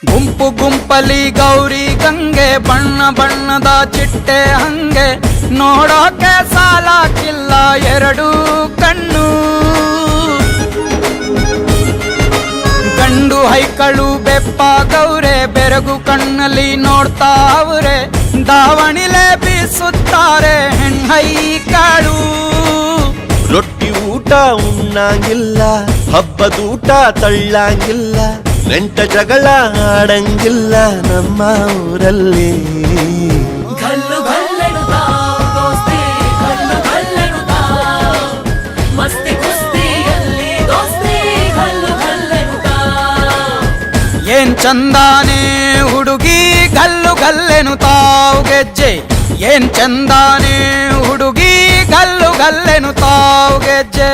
ಗುಂಪು ಗುಂಪಲಿ ಗೌರಿ ಗಂಗೆ ಬಣ್ಣ ಬಣ್ಣದ ಚಿಟ್ಟೆ ಹಂಗೆ ನೋಡೋಕೆ ಸಾಲಾಕಿಲ್ಲ ಎರಡು ಕಣ್ಣು. ಗಂಡು ಹೈಕಳು ಬೆಪ್ಪಾಗವ್ರೆ ಬೆರಗು ಕಣ್ಣಲ್ಲಿ ನೋಡ್ತಾವ್ರೆ. ದಾವಣಿಲೆ ಬೀಸುತ್ತಾರೆ ಹೆಣ್ಣೈಕಾಳು. ರೊಟ್ಟಿ ಊಟ ಉಣ್ಣಂಗಿಲ್ಲ, ಹಬ್ಬದೂಟ ತಳ್ಳಂಗಿಲ್ಲ, ನೆಂಟ ಜಗಳ ಆಡಂಗಿಲ್ಲ ನಮ್ಮ ಊರಲ್ಲಿ. ಗಲ್ಲು ಗಲ್ಲೆನುತ್ತಾವ್ ದೋಸ್ತಿ, ಗಲ್ಲು ಗಲ್ಲೆನುತ್ತಾವ್ ಮಸ್ತಿ ಕುಸ್ತಿಯಲ್ಲಿ ದೋಸ್ತಿ, ಗಲ್ಲು ಗಲ್ಲೆನುತ್ತಾವ್. ಏನ್ ಚಂದಾನೆ ಹುಡುಗಿ ಗಲ್ಲು ಗಲ್ಲೆನುತ್ತಾವ್ ಗೆಜ್ಜೆ. ಏನ್ ಚಂದಾನೆ ಹುಡುಗಿ ಗಲ್ಲು ಗಲ್ಲೆನುತ್ತಾವ್ ಗೆಜ್ಜೆ.